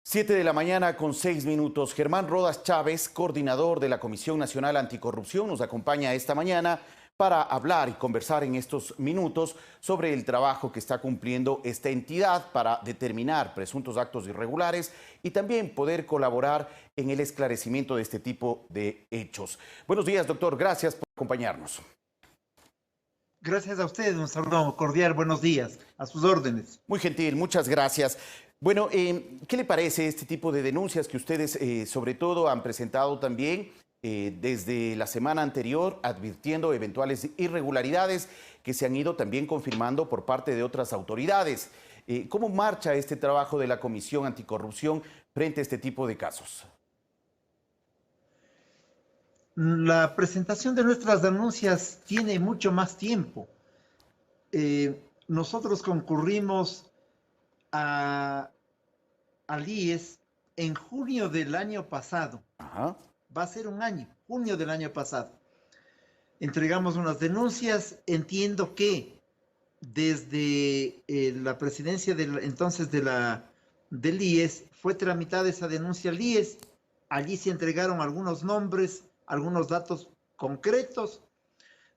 7 de la mañana con 6 minutos. Germán Rodas Chávez, coordinador de la Comisión Nacional Anticorrupción, nos acompaña esta mañana para hablar y conversar en estos minutos sobre el trabajo que está cumpliendo esta entidad para determinar presuntos actos irregulares y también poder colaborar en el esclarecimiento de este tipo de hechos. Buenos días, doctor. Gracias por acompañarnos. Gracias a ustedes, un saludo cordial, buenos días, a sus órdenes. Muy gentil, muchas gracias. Bueno, ¿qué le parece este tipo de denuncias que ustedes sobre todo han presentado también desde la semana anterior, advirtiendo eventuales irregularidades que se han ido también confirmando por parte de otras autoridades? ¿Cómo marcha este trabajo de la Comisión Anticorrupción frente a este tipo de casos? La presentación de nuestras denuncias tiene mucho más tiempo. Nosotros concurrimos al IES en junio del año pasado. Ajá. Va a ser un año, junio del año pasado. Entregamos unas denuncias. Entiendo que desde la presidencia entonces del IES fue tramitada esa denuncia al IES. Allí se entregaron algunos nombres, algunos datos concretos.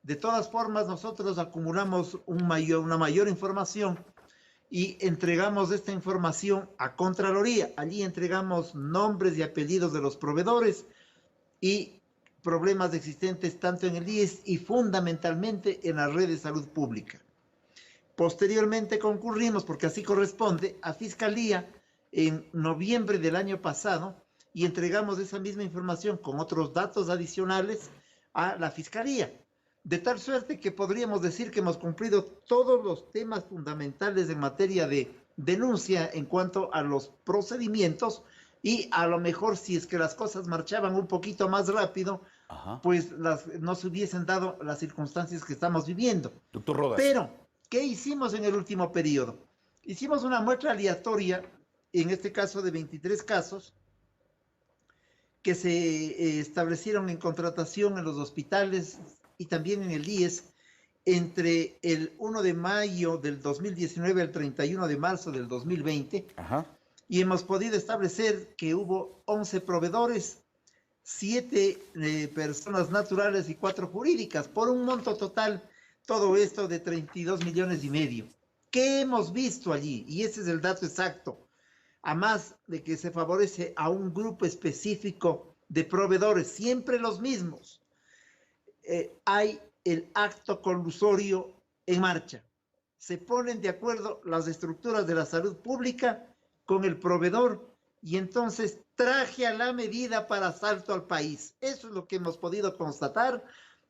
De todas formas, nosotros acumulamos una mayor información y entregamos esta información a Contraloría. Allí entregamos nombres y apellidos de los proveedores y problemas existentes tanto en el IES y fundamentalmente en la red de salud pública. Posteriormente concurrimos, porque así corresponde, a Fiscalía en noviembre del año pasado y entregamos esa misma información con otros datos adicionales a la Fiscalía. De tal suerte que podríamos decir que hemos cumplido todos los temas fundamentales en materia de denuncia en cuanto a los procedimientos, y a lo mejor si es que las cosas marchaban un poquito más rápido, pues no se hubiesen dado las circunstancias que estamos viviendo. Doctor Rodas. Pero, ¿qué hicimos en el último periodo? Hicimos una muestra aleatoria, en este caso de 23 casos, que se establecieron en contratación en los hospitales y también en el IES entre el 1 de mayo del 2019 al 31 de marzo del 2020. Ajá. Y hemos podido establecer que hubo 11 proveedores, 7 personas naturales y 4 jurídicas, por un monto total, todo esto de 32,5 millones. ¿Qué hemos visto allí? Y ese es el dato exacto. A más de que se favorece a un grupo específico de proveedores, siempre los mismos, hay el acto colusorio en marcha. Se ponen de acuerdo las estructuras de la salud pública con el proveedor y entonces traje a la medida para asalto al país. Eso es lo que hemos podido constatar.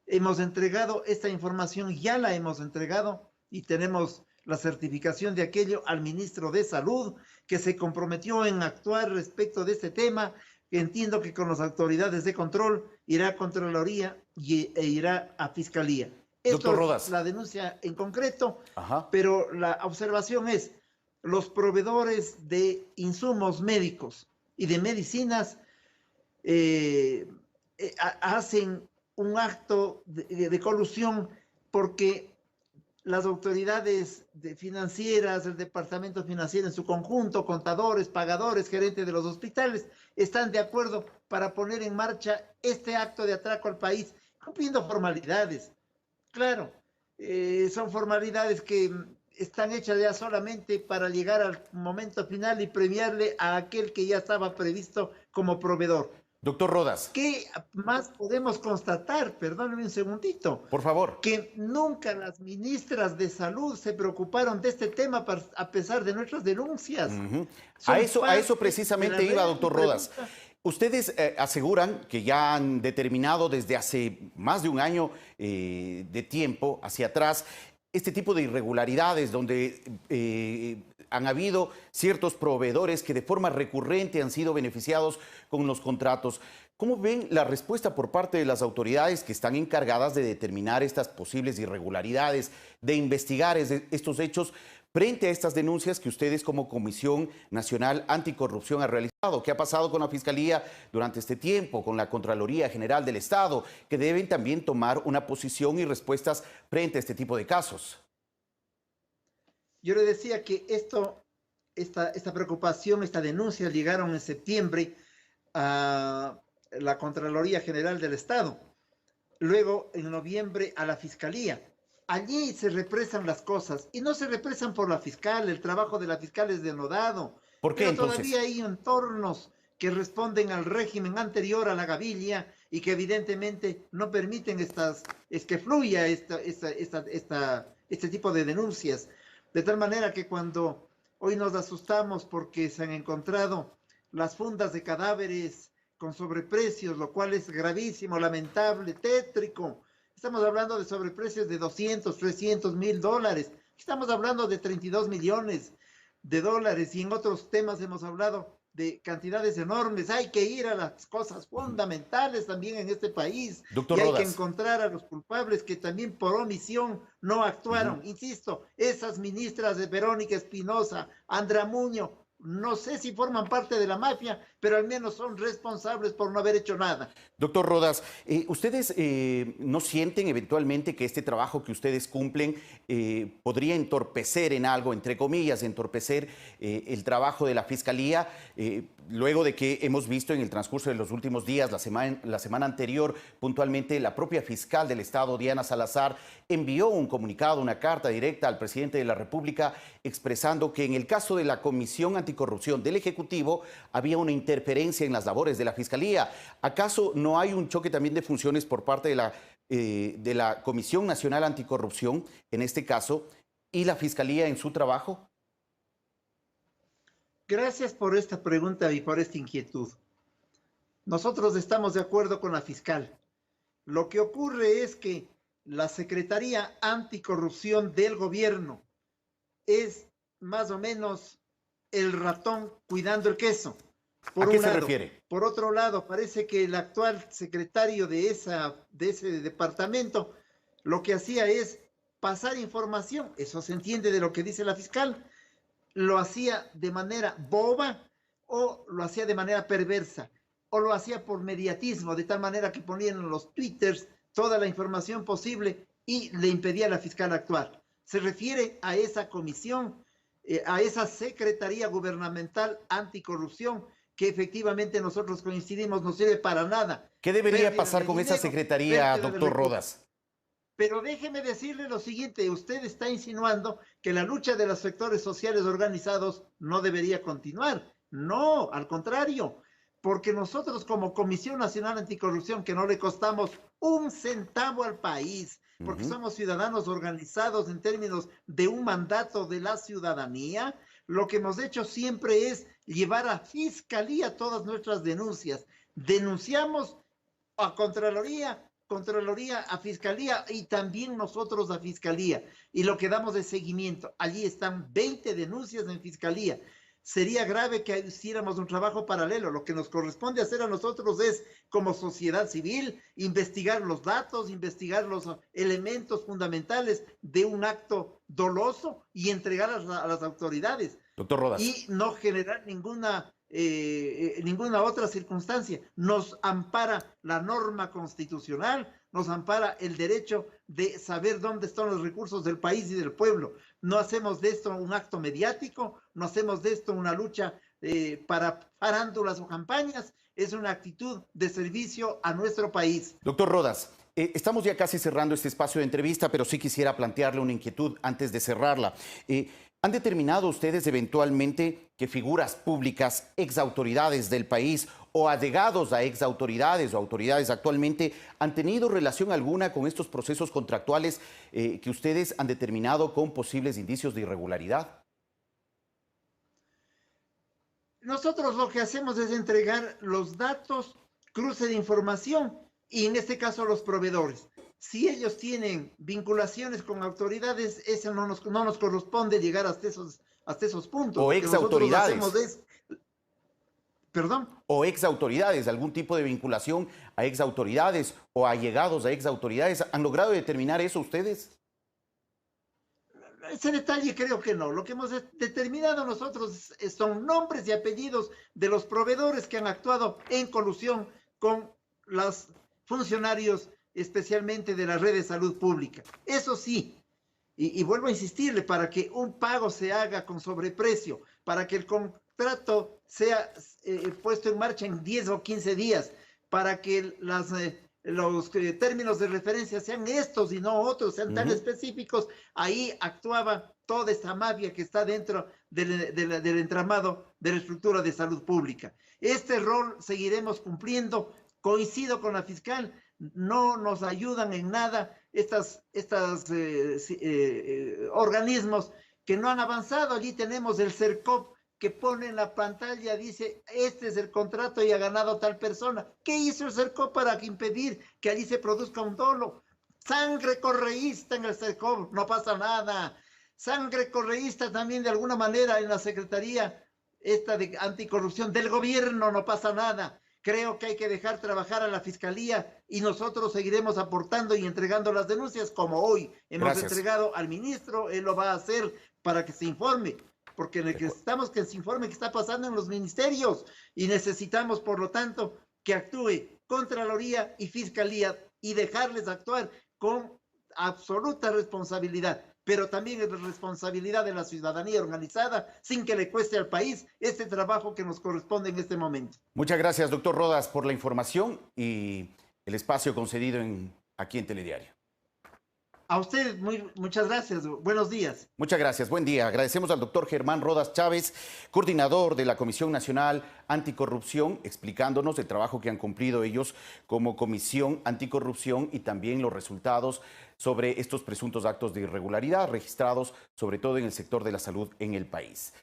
Hemos entregado esta información, ya la hemos entregado y tenemos la certificación de aquello al ministro de Salud, que se comprometió en actuar respecto de este tema. Entiendo que con las autoridades de control irá a Contraloría e irá a Fiscalía. Esto es la denuncia en concreto. Ajá. Pero la observación es: los proveedores de insumos médicos y de medicinas hacen un acto de colusión porque las autoridades financieras, el departamento financiero en su conjunto, contadores, pagadores, gerentes de los hospitales, están de acuerdo para poner en marcha este acto de atraco al país, cumpliendo formalidades. Claro, son formalidades que están hechas ya solamente para llegar al momento final y premiarle a aquel que ya estaba previsto como proveedor. Doctor Rodas. ¿Qué más podemos constatar? Perdóneme un segundito. Por favor. Que nunca las ministras de salud se preocuparon de este tema a pesar de nuestras denuncias. A eso precisamente iba, doctor Rodas. Ustedes aseguran que ya han determinado desde hace más de un año de tiempo hacia atrás este tipo de irregularidades donde han habido ciertos proveedores que de forma recurrente han sido beneficiados con los contratos. ¿Cómo ven la respuesta por parte de las autoridades que están encargadas de determinar estas posibles irregularidades, de investigar estos hechos frente a estas denuncias que ustedes como Comisión Nacional Anticorrupción han realizado? ¿Qué ha pasado con la Fiscalía durante este tiempo, con la Contraloría General del Estado, que deben también tomar una posición y respuestas frente a este tipo de casos? Yo le decía que esto esta preocupación, esta denuncia llegaron en septiembre a la Contraloría General del Estado, luego en noviembre a la Fiscalía. Allí se represan las cosas y no se represan por la fiscal, el trabajo de la fiscal es denodado. ¿Por qué Pero entonces? todavía hay entornos que responden al régimen anterior a la gavilla y que evidentemente no permiten que fluya este tipo de denuncias. De tal manera que cuando hoy nos asustamos porque se han encontrado las fundas de cadáveres con sobreprecios, lo cual es gravísimo, lamentable, tétrico. Estamos hablando de sobreprecios de 200, 300 mil dólares. Estamos hablando de 32 millones de dólares y en otros temas hemos hablado de cantidades enormes. Hay que ir a las cosas fundamentales también en este país. Doctor y hay Rodas. que encontrar a los culpables que también por omisión no actuaron. Insisto, esas ministras de Verónica Espinosa, Andra Muñoz, no sé si forman parte de la mafia, pero al menos son responsables por no haber hecho nada. Doctor Rodas, ¿ustedes no sienten eventualmente que este trabajo que ustedes cumplen podría entorpecer en algo, entre comillas, entorpecer el trabajo de la Fiscalía? Luego de que hemos visto en el transcurso de los últimos días, la semana anterior, puntualmente, la propia fiscal del Estado, Diana Salazar, envió un comunicado, una carta directa al presidente de la República expresando que en el caso de la Comisión Anticorrupción del Ejecutivo había una interferencia en las labores de la Fiscalía. ¿Acaso no hay un choque también de funciones por parte de la Comisión Nacional Anticorrupción, en este caso, y la Fiscalía en su trabajo? Gracias por esta pregunta y por esta inquietud. Nosotros estamos de acuerdo con la fiscal. Lo que ocurre es que la Secretaría Anticorrupción del gobierno es más o menos el ratón cuidando el queso. ¿A qué se refiere? Por otro lado, parece que el actual secretario de ese departamento lo que hacía es pasar información. Eso se entiende de lo que dice la fiscal. Lo hacía de manera boba o lo hacía de manera perversa o lo hacía por mediatismo, de tal manera que ponían en los twitters toda la información posible y le impedía a la fiscal actuar. Se refiere a esa comisión, a esa Secretaría Gubernamental Anticorrupción, que efectivamente nosotros coincidimos, no sirve para nada. ¿Qué debería pasar con esa secretaría, doctor Rodas? Pero déjeme decirle lo siguiente, usted está insinuando que la lucha de los sectores sociales organizados no debería continuar. No, al contrario, porque nosotros como Comisión Nacional Anticorrupción, que no le costamos un centavo al país, porque somos ciudadanos organizados en términos de un mandato de la ciudadanía, lo que hemos hecho siempre es llevar a Fiscalía todas nuestras denuncias. Denunciamos a Contraloría a Fiscalía y también nosotros a Fiscalía. Y lo que damos de seguimiento, allí están 20 denuncias en Fiscalía. Sería grave que hiciéramos un trabajo paralelo. Lo que nos corresponde hacer a nosotros es, como sociedad civil, investigar los datos, investigar los elementos fundamentales de un acto doloso y entregar a las autoridades. Doctor Rodas. Y no generar ninguna otra circunstancia. Nos ampara la norma constitucional, nos ampara el derecho de saber dónde están los recursos del país y del pueblo. No hacemos de esto un acto mediático, no hacemos de esto una lucha para farándulas o campañas, es una actitud de servicio a nuestro país. Doctor Rodas, estamos ya casi cerrando este espacio de entrevista, pero sí quisiera plantearle una inquietud antes de cerrarla. ¿Han determinado ustedes eventualmente que figuras públicas, exautoridades del país o allegados a exautoridades o autoridades actualmente han tenido relación alguna con estos procesos contractuales que ustedes han determinado con posibles indicios de irregularidad? Nosotros lo que hacemos es entregar los datos, cruce de información y en este caso los proveedores. Si ellos tienen vinculaciones con autoridades, eso no nos corresponde llegar hasta esos puntos. O exautoridades. ¿Perdón? O exautoridades, algún tipo de vinculación a exautoridades o allegados a exautoridades. ¿Han logrado determinar eso ustedes? Ese detalle creo que no. Lo que hemos determinado nosotros son nombres y apellidos de los proveedores que han actuado en colusión con los funcionarios, especialmente de la red de salud pública. Eso sí, y vuelvo a insistirle, para que un pago se haga con sobreprecio, para que el contrato sea puesto en marcha en 10 o 15 días, para que los términos de referencia sean estos y no otros, sean tan específicos. Ahí actuaba toda esta mafia que está dentro del entramado de la estructura de salud pública. Este rol seguiremos cumpliendo. Coincido con la fiscal, no nos ayudan en nada estos organismos que no han avanzado. Allí tenemos el CERCOP que pone en la pantalla, dice, este es el contrato y ha ganado tal persona. ¿Qué hizo el CERCOP para impedir que allí se produzca un dolo? Sangre correísta en el CERCOP, no pasa nada. Sangre correísta también de alguna manera en la Secretaría esta de Anticorrupción del gobierno, no pasa nada. Creo que hay que dejar trabajar a la Fiscalía y nosotros seguiremos aportando y entregando las denuncias como hoy hemos entregado al ministro. Él lo va a hacer para que se informe, porque necesitamos que se informe qué está pasando en los ministerios y necesitamos, por lo tanto, que actúe Contraloría y Fiscalía y dejarles actuar con absoluta responsabilidad, pero también es la responsabilidad de la ciudadanía organizada, sin que le cueste al país este trabajo que nos corresponde en este momento. Muchas gracias, doctor Rodas, por la información y el espacio concedido aquí en Telediario. A usted, muchas gracias. Buenos días. Muchas gracias. Buen día. Agradecemos al doctor Germán Rodas Chávez, coordinador de la Comisión Nacional Anticorrupción, explicándonos el trabajo que han cumplido ellos como Comisión Anticorrupción y también los resultados sobre estos presuntos actos de irregularidad registrados, sobre todo en el sector de la salud en el país.